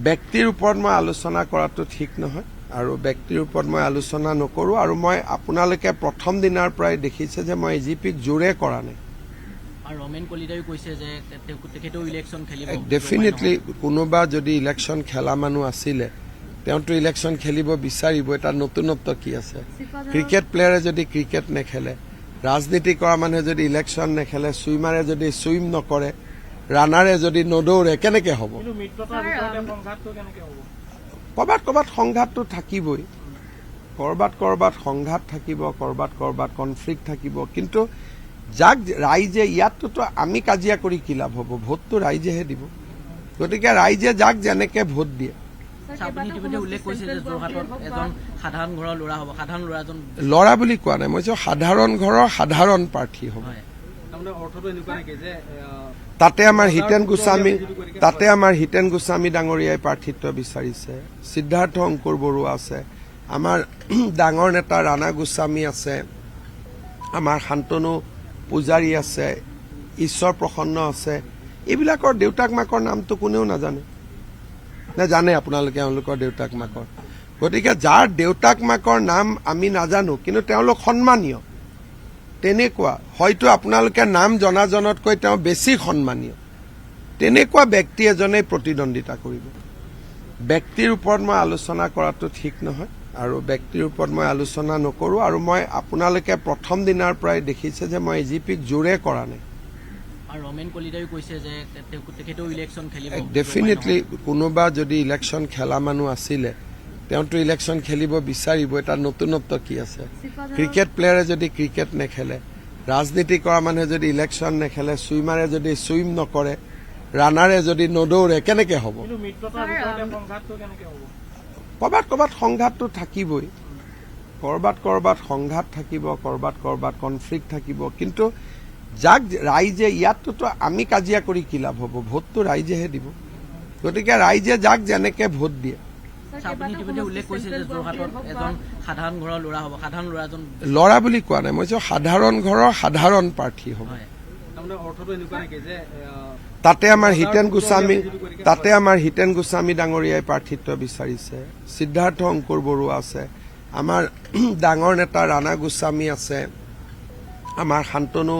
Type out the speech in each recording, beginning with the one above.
ব্যক্তিৰ ওপৰত মই আলোচনা কৰাটো ঠিক নহয় আৰু ব্যক্তিৰ ওপৰত মই আলোচনা নকৰো আৰু মই আপোনালোকে প্ৰথম দিনৰ পৰাই দেখিছে যে মই এজিপিক জোৰে কৰা নাই আৰু ৰমেন কলিতাই কৈছে যে তেখেতেও ইলেকশ্যন খেলিব ডেফিনেটলি কোনোবা যদি ইলেকশ্যন খেলা মানুহ আছিলে তেওঁতো ইলেকশ্যন খেলিব বিচাৰিব এটা নতুনত্ব কি আছে ক্ৰিকেট প্লেয়াৰে যদি ক্ৰিকেট নেখেলে ৰাজনীতি কৰা মানুহে যদি ইলেকশ্যন নেখেলে সুইমাৰে যদি সুইম নকৰে ৰানাৰে যদি নদৌৰে কেনেকে হ'ব কৰবাত সংঘাতটো থাকিবই কৰবাত সংঘাত থাকিব কৰবাত কনফ্লিক্ট থাকিব কিন্তু যাক ৰাইজে ইয়াততো আমি কাজিয়া কৰি কি লাভ হ'ব ভোটটো ৰাইজেহে দিব গতিকে ৰাইজে যাক যেনেকে ভোট দিয়ে ল'ৰা বুলি কোৱা নাই মই সাধাৰণ ঘৰৰ সাধাৰণ প্ৰাৰ্থী হ'ব তাতে আমাৰ হিতেন গোস্বামী ডাঙৰীয়াই প্ৰাৰ্থিত্ব বিচাৰিছে সিদ্ধাৰ্থ অংকুৰ বৰুৱা আছে আমাৰ ডাঙৰ নেতা ৰাণা গোস্বামী আছে আমাৰ শান্তনু পূজাৰী আছে ঈশ্বৰ প্ৰসন্ন আছে এইবিলাকৰ দেউতাক মাকৰ নামটো কোনেও নাজানে নে জানে আপোনালোকে এওঁলোকৰ দেউতাক মাকৰ গতিকে যাৰ দেউতাক মাকৰ নাম আমি নাজানো কিন্তু তেওঁলোক সন্মানীয় তেনেকুৱা হয়তো আপোনালোকে নাম জনাজনতকৈ তেওঁ বেছি সন্মানীয় তেনেকুৱা ব্যক্তি এজনে প্ৰতিদ্বন্দ্বিতা কৰিব ব্যক্তিৰ ওপৰত মই আলোচনা কৰাটো ঠিক নহয় আৰু ব্যক্তিৰ ওপৰত মই আলোচনা নকৰো আৰু মই আপোনালোকে প্ৰথম দিনৰ পৰাই দেখিছে যে মই এজিপিক জোৰে কৰা নাই আৰু ৰমেন কলিতাই কৈছে যে তেখেতেও ইলেকশ্যন খেলিব ডেফিনেটলি কোনোবা যদি ইলেকশ্যন খেলা মানুহ আছিলে তেওঁতো ইলেকশ্যন খেলিব বিচাৰিব এটা নতুনত্ব কি আছে ক্ৰিকেট প্লেয়াৰে যদি ক্ৰিকেট নেখেলে ৰাজনীতি কৰা মানুহে যদি ইলেকশ্যন নেখেলে সুইমাৰে যদি সুইম নকৰে ৰানাৰে যদি নদৌৰে কেনেকে হ'ব কৰবাত সংঘাতটো থাকিবই কৰবাত সংঘাত থাকিব কৰবাত কনফ্লিক্ট থাকিব কিন্তু যাক ৰাইজে ইয়াততো আমি কাজিয়া কৰি কি লাভ হ'ব ভোটটো ৰাইজেহে দিব গতিকে ৰাইজে যাক যেনেকে ভোট দিয়ে ল'ৰা বুলি কোৱা নাই মই সাধাৰণ ঘৰৰ সাধাৰণ প্ৰাৰ্থী হ'ব তাতে আমাৰ হিতেন গোস্বামী ডাঙৰীয়াই প্ৰাৰ্থিত্ব বিচাৰিছে সিদ্ধাৰ্থ অংকুৰ বৰুৱা আছে আমাৰ ডাঙৰ নেতা ৰাণা গোস্বামী আছে আমাৰ শান্তনু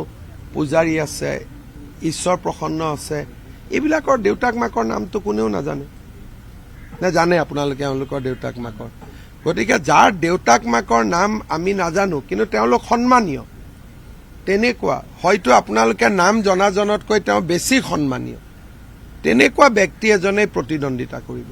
পূজাৰী আছে ঈশ্বৰ প্ৰসন্ন আছে এইবিলাকৰ দেউতাক মাকৰ নামটো কোনেও নাজানে নে জানে আপোনালোকে এওঁলোকৰ দেউতাক মাকৰ গতিকে যাৰ দেউতাক মাকৰ নাম আমি নাজানো কিন্তু তেওঁলোক সন্মানীয় তেনেকুৱা হয়তো আপোনালোকে নাম জনাজনতকৈ তেওঁ বেছি সন্মানীয় তেনেকুৱা ব্যক্তি এজনে প্ৰতিদ্বন্দ্বিতা কৰিব